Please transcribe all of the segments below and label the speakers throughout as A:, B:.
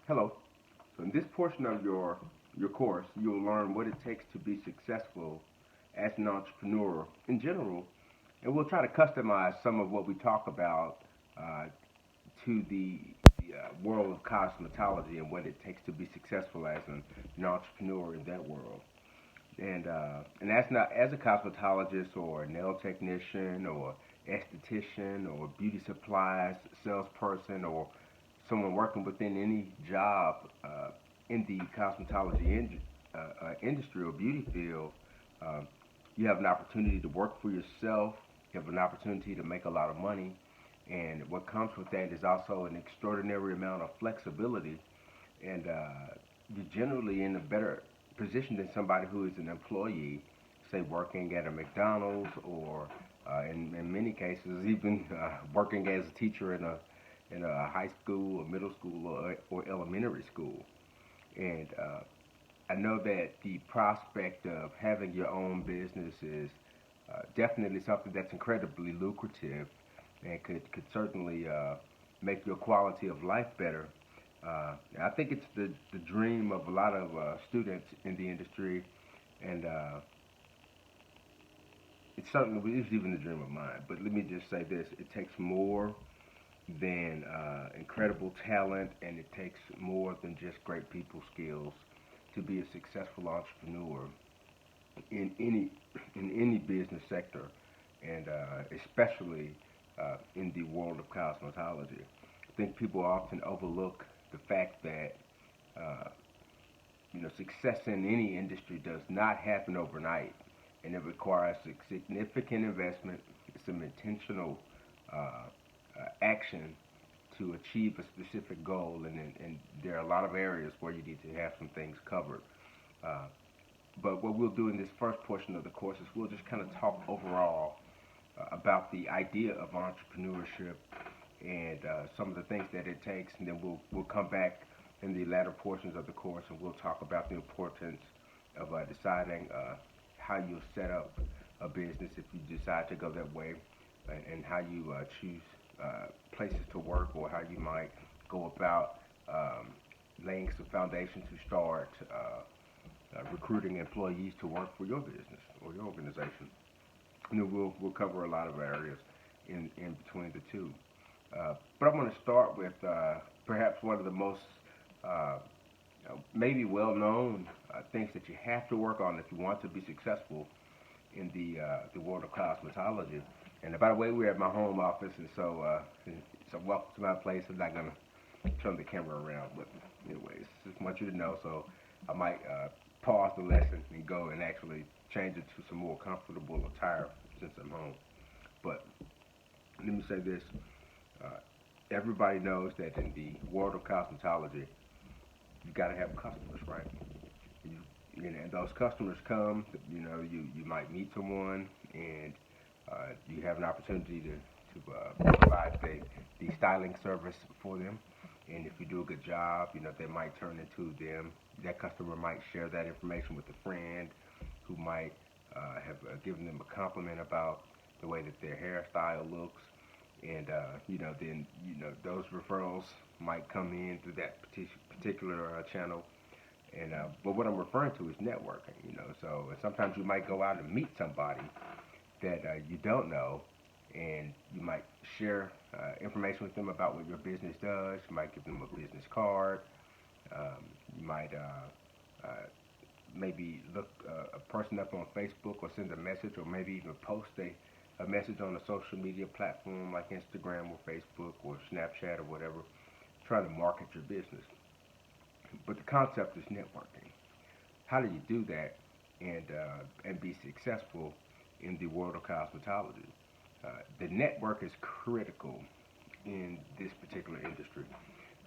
A: Hello. So in this portion of your course, you'll learn what it takes to be successful as an entrepreneur in general, and we'll try to customize some of what we talk about uh, to the world of cosmetology and what it takes to be successful as an entrepreneur in that world. And that's not as a cosmetologist or a nail technician or esthetician or beauty supplies salesperson or someone working within any job in the industry or beauty field. um, you have an opportunity to work for yourself. You have an opportunity to make a lot of money, and what comes with that is also an extraordinary amount of flexibility, and you're generally in a better position than somebody who is an employee, say working at a McDonald's or in many cases even working as a teacher in a high school or middle school or elementary school. And I know that the prospect of having your own business is definitely something that's incredibly lucrative and could certainly make your quality of life better. I think it's the dream of a lot of students in the industry, and it certainly is even the dream of mine. But let me just say this: it takes more than incredible talent, and it takes more than just great people skills to be a successful entrepreneur in any business sector, and especially in the world of cosmetology. I think people often overlook the fact that uh, success in any industry does not happen overnight, and it requires a significant investment, some intentional action to achieve a specific goal, and there are a lot of areas where you need to have some things covered. Uh, but what we'll do in this first portion of the course is we'll just kind of talk overall about the idea of entrepreneurship and some of the things that it takes, and then we'll come back in the latter portions of the course and we'll talk about the importance of deciding how you'll set up a business if you decide to go that way, and how you choose places to work, or how you might go about laying some foundation to start recruiting employees to work for your business or your organization. And then we'll cover a lot of areas in between the two. But I'm going to start with perhaps one of the most maybe well-known things that you have to work on if you want to be successful in the world of cosmetology. And by the way, we're at my home office, and so welcome to my place. I'm not gonna turn the camera around, but anyways, just want you to know. So I might pause the lesson and go and actually change it to some more comfortable attire since I'm home. But let me say this: uh, everybody knows that in the world of cosmetology, you got to have customers, right? And those customers come. You might meet someone, and you have an opportunity to provide the styling service for them. And if you do a good job, they might turn into them. That customer might share that information with a friend who might have given them a compliment about the way that their hairstyle looks, and then those referrals might come in through that particular channel. And but what I'm referring to is networking. So sometimes you might go out and meet somebody that you don't know, and you might share information with them about what your business does. You might give them a business card. You might maybe look a person up on Facebook or send a message, or maybe even post a message on a social media platform like Instagram or Facebook or Snapchat or whatever, trying to market your business. But the concept is networking. How do you do that and be successful in the world of cosmetology? The network is critical in this particular industry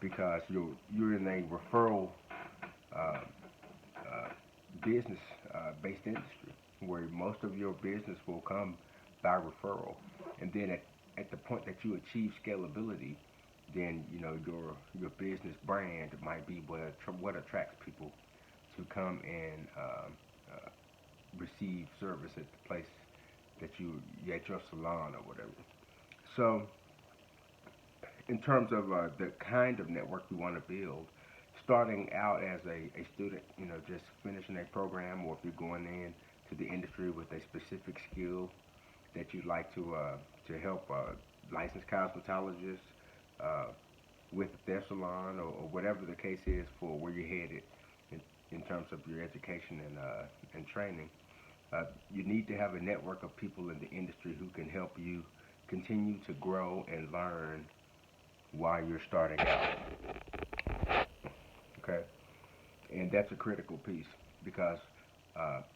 A: because you're in a referral uh, uh, business based industry where most of your business will come by referral, and then at the point that you achieve scalability, then your business brand might be what attracts people to come and receive service at the place that you at your salon or whatever. So, in terms of the kind of network we want to build, starting out as a student, just finishing a program, or if you're going in to the industry with a specific skill that you'd like to help licensed cosmetologists uh, with their salon, or whatever the case is for where you're headed in, in terms of your education and training. You need to have a network of people in the industry who can help you continue to grow and learn while you're starting out. Okay, and that's a critical piece because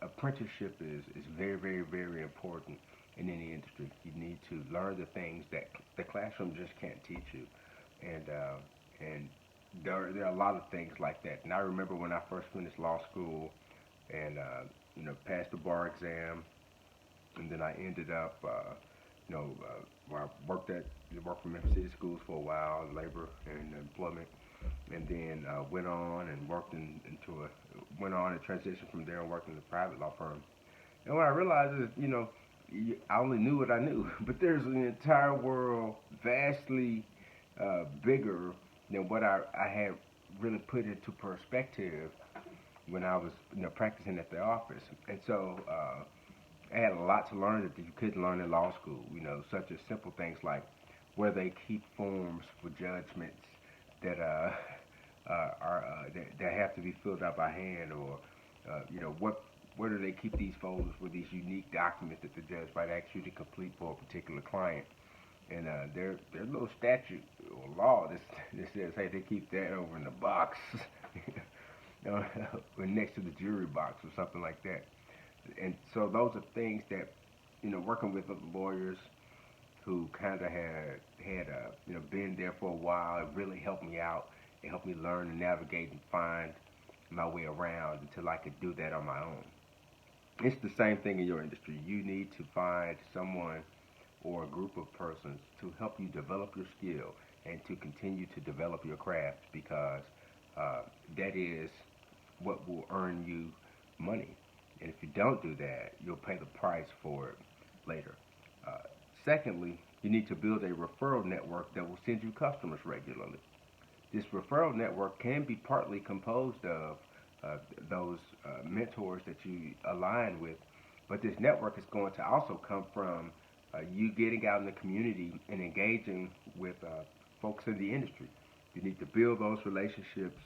A: apprenticeship is very, very, very important in any industry. You need to learn the things that the classroom just can't teach you, and there are a lot of things like that. And I remember when I first finished law school and passed the bar exam, and then I ended up where I worked for Memphis City Schools for a while, labor and employment, and then went on and went on and transitioned from there and worked in a private law firm. And what I realized is, I only knew what I knew, but there's an entire world vastly bigger than what I had really put into perspective when I was, practicing at the office. And so I had a lot to learn that you couldn't learn in law school, such as simple things like where they keep forms for judgments that that have to be filled out by hand, or where do they keep these folders for these unique documents that the judge might ask you to complete for a particular client. And there's no statute or law that says, hey, they keep that over in the box, or next to the jury box or something like that. And so those are things that, working with other lawyers who kind of had been there for a while, it really helped me out. It helped me learn and navigate and find my way around until I could do that on my own. It's the same thing in your industry. You need to find someone or a group of persons to help you develop your skill and to continue to develop your craft, because that is what will earn you money. And if you don't do that, you'll pay the price for it later. Uh, Secondly, you need to build a referral network that will send you customers regularly. This referral network can be partly composed of those mentors that you align with, but this network is going to also come from you getting out in the community and engaging with folks in the industry. You need to build those relationships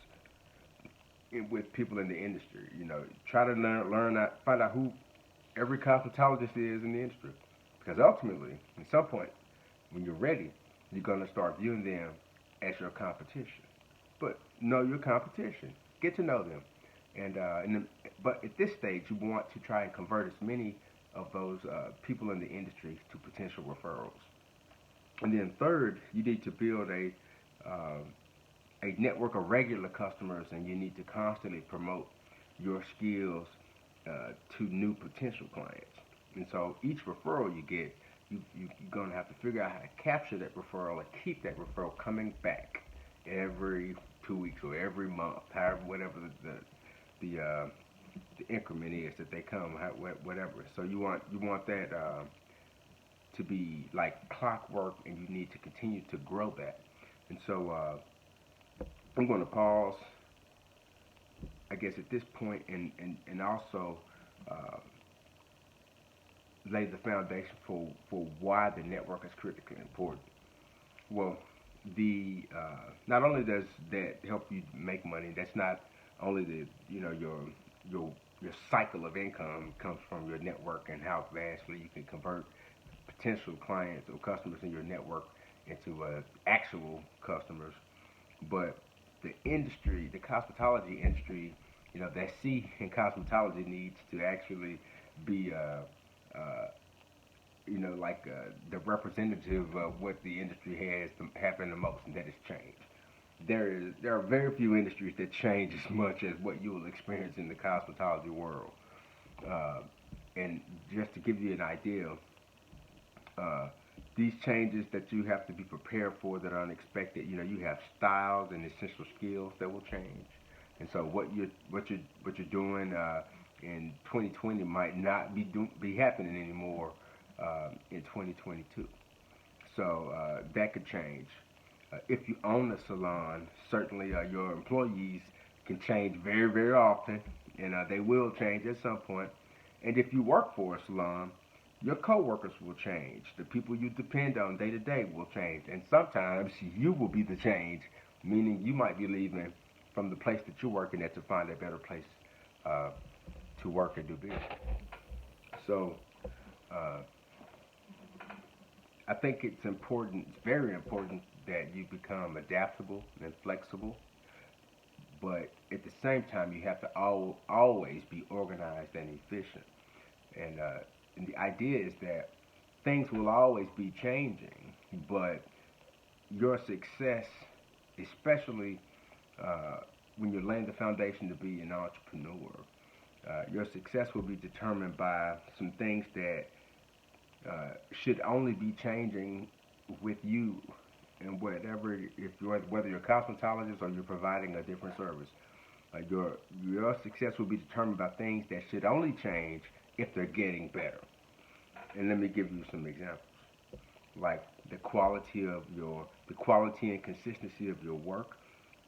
A: with people in the industry. Try to find out who every cosmetologist is in the industry, because ultimately, at some point, when you're ready, you're going to start viewing them as your competition. But know your competition. Get to know them. But at this stage, you want to try and convert as many of those people in the industry to potential referrals. And then third, you need to build a network of regular customers, and you need to constantly promote your skills to new potential clients. And so each referral you get, you're going to have to figure out how to capture that referral and keep that referral coming back every 2 weeks or every month, however, whatever the increment is that they come, whatever. So you want that to be like clockwork, and you need to continue to grow that. And so I'm going to pause, I guess, at this point, and also lay the foundation for why the network is critically important. Well, the not only does that help you make money, that's not only your cycle of income comes from your network and how vastly you can convert potential clients or customers in your network into actual customers, but the industry, the cosmetology industry, that C in cosmetology needs to actually be the representative of what the industry has happened the most, and that is change. There are very few industries that change as much as what you will experience in the cosmetology world. Uh, and just to give you an idea, these changes that you have to be prepared for that are unexpected, you have styles and essential skills that will change. And so what you're doing in 2020 might not be happening anymore in 2022. So that could change. If you own a salon, certainly your employees can change very, very often, and they will change at some point. And if you work for a salon, your coworkers will change. The people you depend on day to day will change, and sometimes you will be the change, meaning you might be leaving from the place that you're working at to find a better place uh, to work and do business. So uh, I think it's important, it's very important that you become adaptable and flexible, but at the same time, you have to always be organized and efficient. And the idea is that things will always be changing, but your success, especially uh, when you're laying the foundation to be an entrepreneur, your success will be determined by some things that should only be changing with you and whatever, if you're, whether you're a cosmetologist or you're providing a different service. Your success will be determined by things that should only change if they're getting better. And let me give you some examples, like the quality and consistency of your work.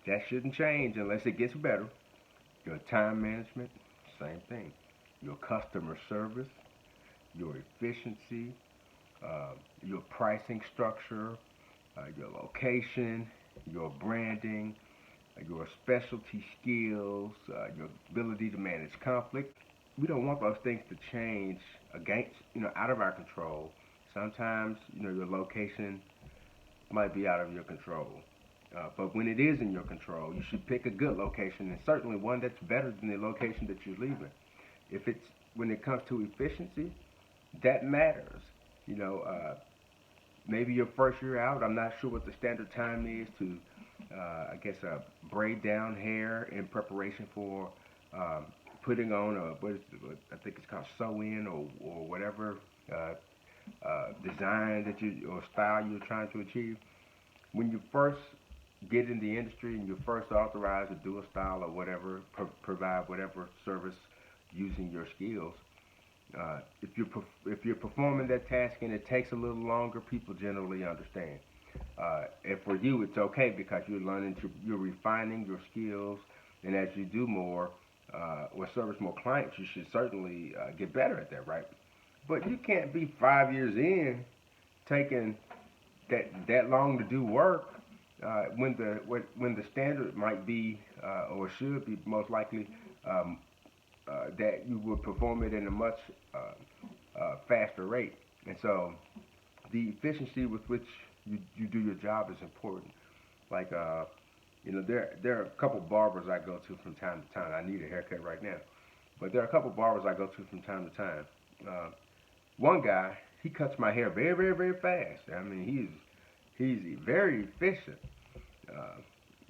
A: That shouldn't change unless it gets better. Your time management, same thing. Your customer service, your efficiency, your pricing structure, your location, your branding, your specialty skills, your ability to manage conflict. We don't want those things to change against, out of our control. Sometimes, your location might be out of your control. But when it is in your control, you should pick a good location, and certainly one that's better than the location that you're leaving. If it's When it comes to efficiency, that matters. You know, maybe your first year out, I'm not sure what the standard time is to, braid down hair in preparation for putting on I think it's called sew-in or whatever design or style you're trying to achieve. When you first get in the industry and you're first authorized to do a style or whatever, provide whatever service using your skills, if you're performing that task and it takes a little longer, people generally understand. And for you, it's okay because you're refining your skills, and as you do more or service more clients, you should certainly get better at that, right? But you can't be 5 years in taking that long to do work when the standard might be or should be most likely that you would perform it in a much faster rate. And so the efficiency with which you do your job is important. Like, there are a couple barbers I go to from time to time. I need a haircut right now. But there are a couple barbers I go to from time to time. One guy, he cuts my hair very, very, very fast. I mean, he's very efficient. Uh,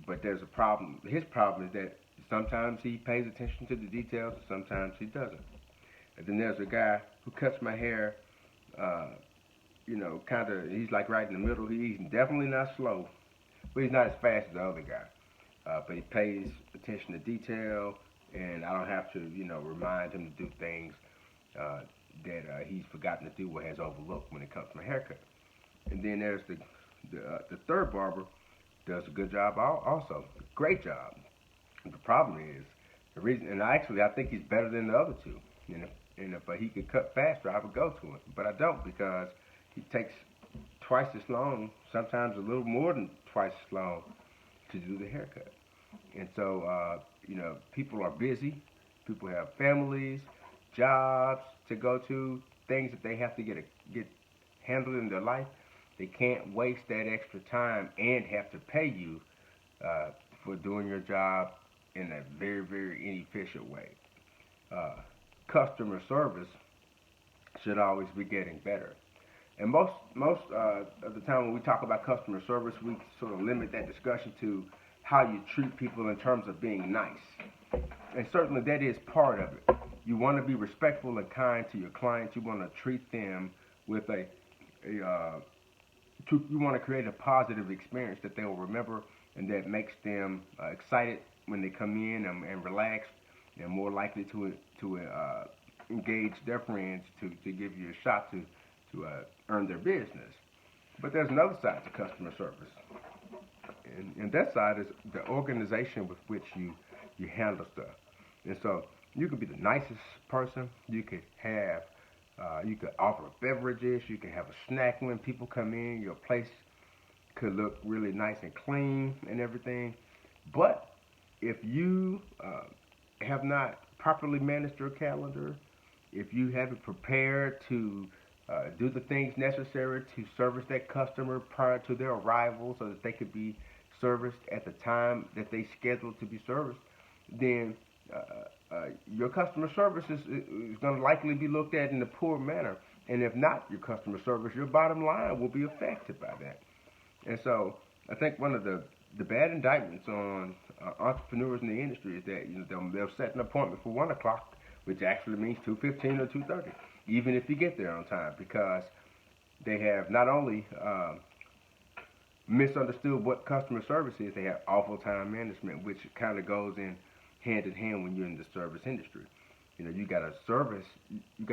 A: but there's a problem. His problem is that sometimes he pays attention to the details, and sometimes he doesn't. And then there's a guy who cuts my hair, uh, kind of, he's like right in the middle. He's definitely not slow, but he's not as fast as the other guy. But he pays attention to detail, and I don't have to, remind him to do things that he's forgotten to do or has overlooked when it comes to my haircut. And then there's the third barber does a good job also, great job. The problem is the reason, and I think he's better than the other two. And if he could cut faster, I would go to him, but I don't because he takes twice as long, sometimes a little more than twice as long, to do the haircut. And so, people are busy. People have families, jobs to go to, things that they have to get handled in their life. They can't waste that extra time and have to pay you for doing your job in a very, very inefficient way. Uh, Customer service should always be getting better. And most of the time when we talk about customer service, we sort of limit that discussion to how you treat people in terms of being nice. And certainly that is part of it. You want to be respectful and kind to your clients. You want to treat them with you want to create a positive experience that they will remember and that makes them excited when they come in and relaxed and more likely to engage their friends to give you a shot to earn their business. But there's another side to customer service. and that side is the organization with which you handle stuff. And so you could be the nicest person. You could offer beverages. You could have a snack when people come in. Your place could look really nice and clean and everything. But if you have not properly managed your calendar, if you haven't prepared to do the things necessary to service that customer prior to their arrival so that they could be serviced at the time that they scheduled to be serviced, then your customer service is going to likely be looked at in a poor manner. And if not your customer service, your bottom line will be affected by that. And so I think one of the bad indictments on entrepreneurs in the industry is that they'll set an appointment for 1 o'clock, which actually means 2:15 or 2:30, even if you get there on time, because they have not only misunderstood what customer service is, they have awful time management, which kind of goes in hand in hand when you're in the service industry. You got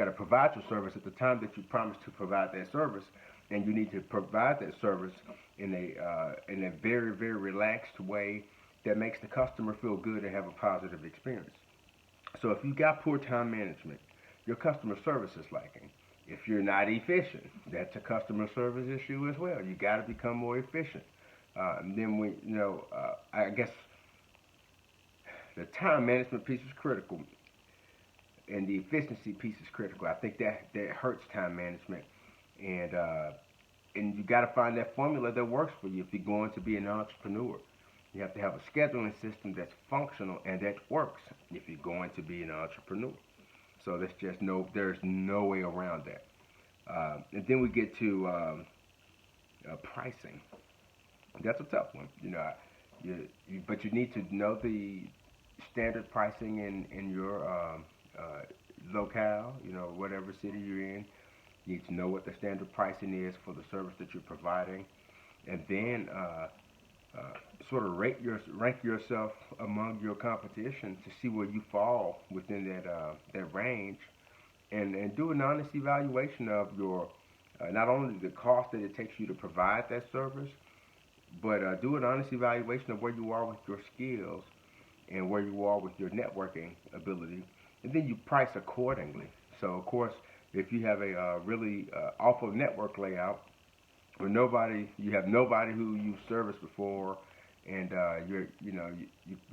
A: to provide your service at the time that you promised to provide that service, and you need to provide that service in a very, very relaxed way that makes the customer feel good and have a positive experience. So if you got poor time management, your customer service is lacking. If you're not efficient, that's a customer service issue as well. You got to become more efficient. I guess the time management piece is critical, and the efficiency piece is critical. I think that hurts time management, and you got to find that formula that works for you if you're going to be an entrepreneur. You have to have a scheduling system that's functional and that works if you're going to be an entrepreneur. So there's no way around that. And then we get to pricing. That's a tough one, but you need to know the standard pricing in your locale, whatever city you're in. You need to know what the standard pricing is for the service that you're providing, and then sort of rank yourself among your competition to see where you fall within that range, and do an honest evaluation of your not only the cost that it takes you to provide that service, but do an honest evaluation of where you are with your skills and where you are with your networking ability, and then you price accordingly. So, of course, if you have a really awful network layout, where you have nobody who you've serviced before, and you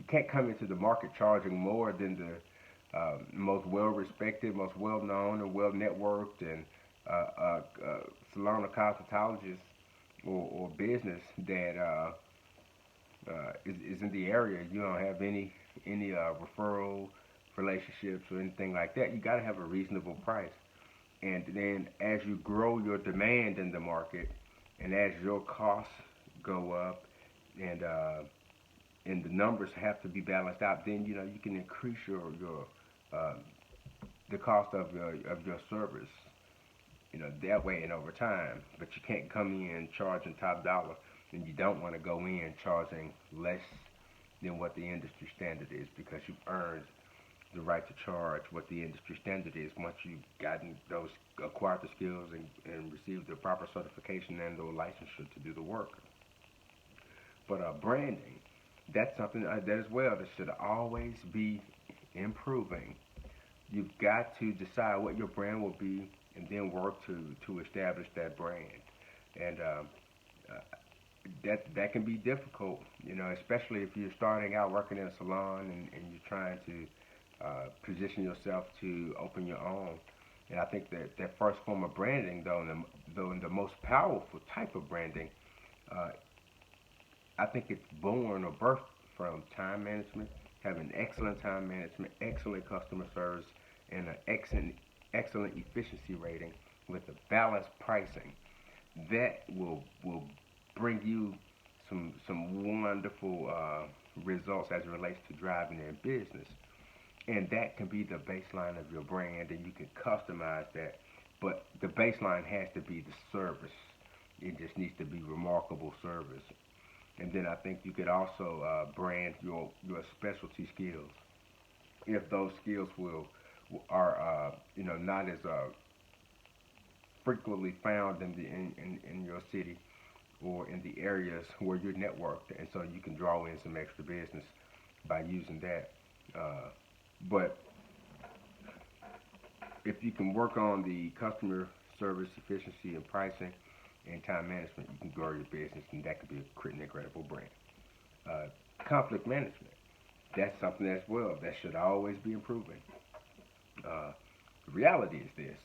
A: can't come into the market charging more than the most well-respected, most well-known, or well-networked, and salon or cosmetologist or business that is in the area. You don't have any referral relationships or anything like that. You got to have a reasonable price. And then as you grow your demand in the market, and as your costs go up, and the numbers have to be balanced out, then you can increase your the cost of your service, that way and over time. But you can't come in charging top dollar, and you don't want to go in charging less than what the industry standard is, because you've earned the right to charge what the industry standard is once you've acquired the skills and received the proper certification and or licensure to do the work. But branding, that's something that as well that should always be improving. You've got to decide what your brand will be, and then work to establish that brand. And that can be difficult, especially if you're starting out working in a salon and you're trying to position yourself to open your own. And I think that first form of branding, though in the most powerful type of branding, I think it's born or birthed from time management, having excellent time management, excellent customer service, and an excellent efficiency rating with a balanced pricing. That will bring you some wonderful results as it relates to driving their business. And that can be the baseline of your brand, and you can customize that. But the baseline has to be the service. It just needs to be remarkable service. And then I think you could also brand your specialty skills. If those skills are not as frequently found in your city, or in the areas where you're networked, and so you can draw in some extra business by using that. But if you can work on the customer service efficiency and pricing and time management, you can grow your business, and that could be a pretty incredible brand. Uh, Conflict management, that's something as well that should always be improving. Uh, the reality is this: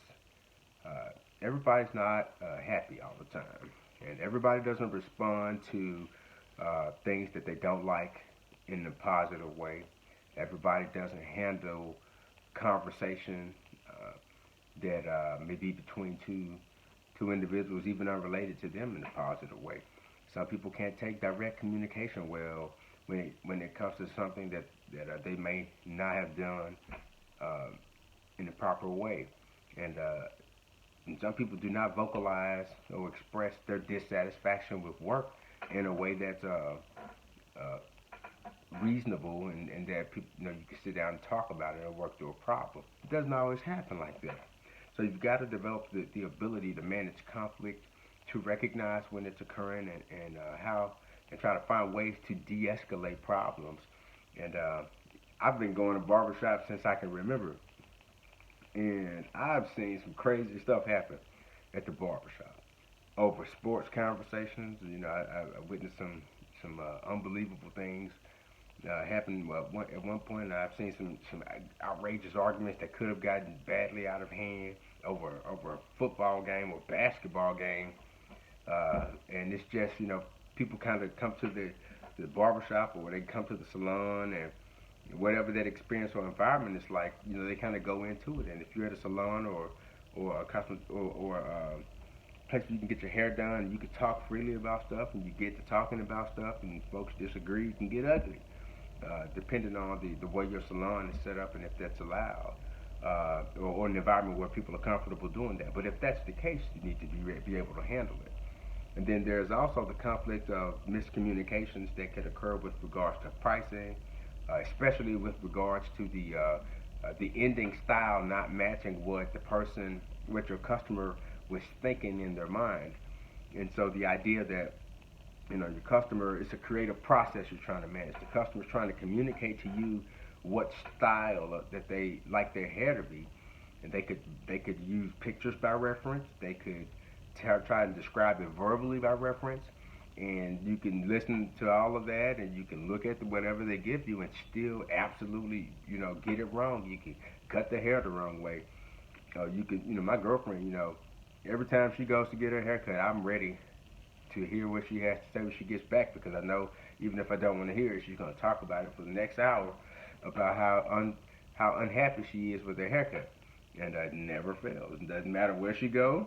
A: uh, everybody's not happy all the time, and everybody doesn't respond to things that they don't like in a positive way. Everybody doesn't handle conversation that may be between two individuals, even unrelated to them, in a positive way. Some people can't take direct communication well when it comes to something that they may not have done uh, in the proper way, and and some people do not vocalize or express their dissatisfaction with work in a way that's uh, reasonable, and that people, you can sit down and talk about it and work through a problem. It doesn't always happen like that. So you've got to develop the ability to manage conflict, to recognize when it's occurring, and try to find ways to de-escalate problems. And I've been going to barbershops since I can remember, and I've seen some crazy stuff happen at the barbershop over sports conversations. I witnessed some unbelievable things happen at one point. I've seen some outrageous arguments that could have gotten badly out of hand over a football game or basketball game, and it's just people kind of come to the barbershop, or they come to the salon, and whatever that experience or environment is like, they kind of go into it. And if you're at a salon or a custom or place where you can get your hair done, and you can talk freely about stuff, and you get to talking about stuff, and folks disagree, it can get ugly, depending on the way your salon is set up and if that's allowed, or an environment where people are comfortable doing that. But if that's the case, you need to be able to handle it. And then there's also the conflict of miscommunications that could occur with regards to pricing, especially with regards to the ending style not matching what your customer was thinking in their mind. And so the idea that your customer, it's a creative process you're trying to manage. The customer's trying to communicate to you what style that they like their hair to be, and they could use pictures by reference. They could try and describe it verbally by reference, and you can listen to all of that, and you can look at whatever they give you, and still absolutely get it wrong. You can cut the hair the wrong way. You can my girlfriend, every time she goes to get her haircut, I'm ready to hear what she has to say when she gets back, because I know even if I don't want to hear it, she's going to talk about it for the next hour about how unhappy she is with her haircut, and it never fails. It doesn't matter where she goes.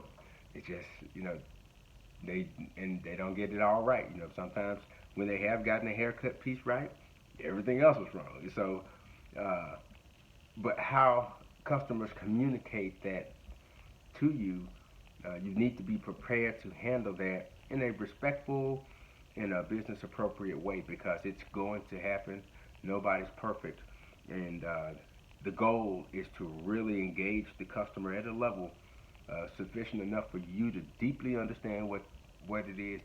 A: It's just they don't get it all right. Sometimes when they have gotten the haircut piece right, everything else is wrong. So, but how customers communicate that to you, you need to be prepared to handle that in a respectful and a business appropriate way, because it's going to happen. Nobody's perfect, and the goal is to really engage the customer at a level sufficient enough for you to deeply understand what it is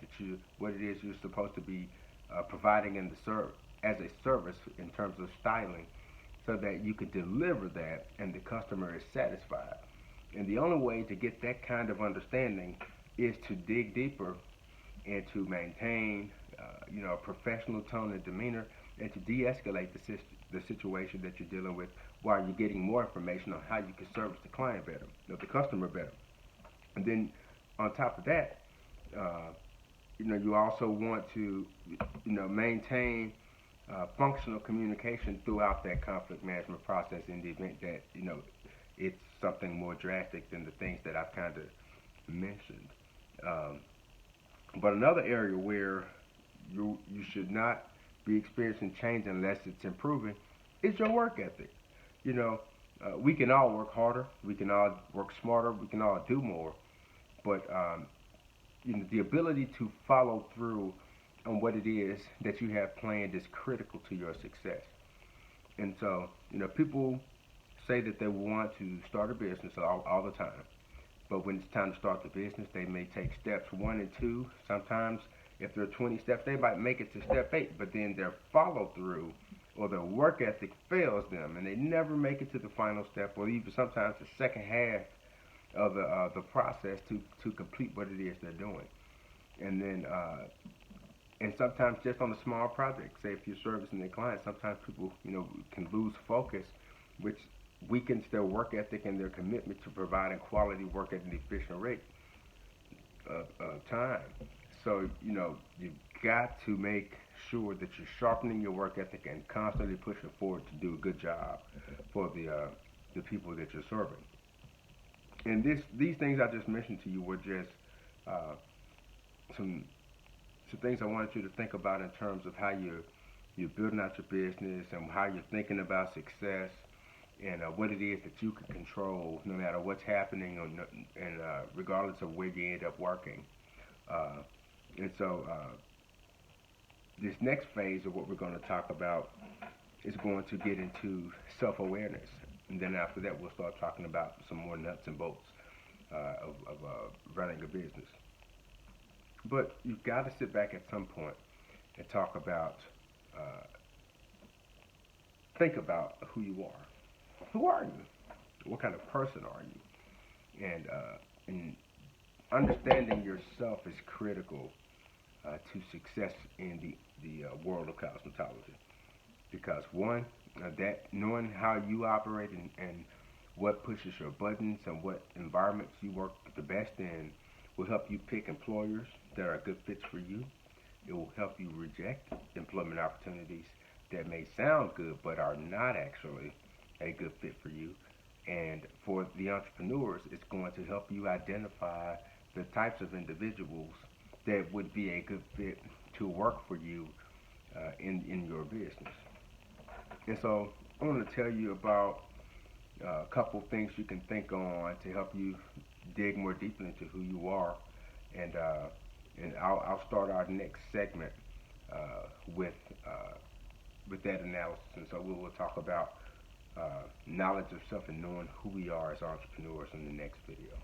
A: you're supposed to be providing in as a service in terms of styling, so that you can deliver that and the customer is satisfied. And the only way to get that kind of understanding is to dig deeper and to maintain, a professional tone and demeanor, and to de-escalate the situation that you're dealing with, while you're getting more information on how you can service the client better, the customer better. And then on top of that, you also want to, maintain functional communication throughout that conflict management process, in the event that it's something more drastic than the things that I've kind of mentioned. But another area where you should not be experiencing change unless it's improving is your work ethic. We can all work harder, we can all work smarter, we can all do more, but the ability to follow through on what it is that you have planned is critical to your success. And so, people say that they want to start a business all the time, But when it's time to start the business, they may take steps 1 and 2. Sometimes, if there are 20 steps, they might make it to step 8, but then their follow through or their work ethic fails them, and they never make it to the final step, or even sometimes the second half of the process to complete what it is they're doing. And then and sometimes just on a small project, say if you're servicing their clients, sometimes people can lose focus, which weakens their work ethic and their commitment to providing quality work at an efficient rate of time. So you've got to make sure that you're sharpening your work ethic and constantly pushing forward to do a good job for the people that you're serving. And these things I just mentioned to you were just uh, some things I wanted you to think about in terms of how you're building out your business and how you're thinking about success and what it is that you can control no matter what's happening and regardless of where you end up working. Uh, and so this next phase of what we're going to talk about is going to get into self-awareness. And then after that, we'll start talking about some more nuts and bolts of running a business. But you've got to sit back at some point and talk about, uh, think about who you are. Who are you? What kind of person are you? And understanding yourself is critical to success in the world of cosmetology. Because one, that knowing how you operate and what pushes your buttons and what environments you work the best in will help you pick employers that are good fits for you. It will help you reject employment opportunities that may sound good but are not actually a good fit for you. And for the entrepreneurs, it's going to help you identify the types of individuals that would be a good fit to work for you in your business. And so I want to tell you about a couple things you can think on to help you dig more deeply into who you are. And I'll start our next segment uh, with uh, with that analysis. And so we'll talk about knowledge of self and knowing who we are as entrepreneurs in the next video.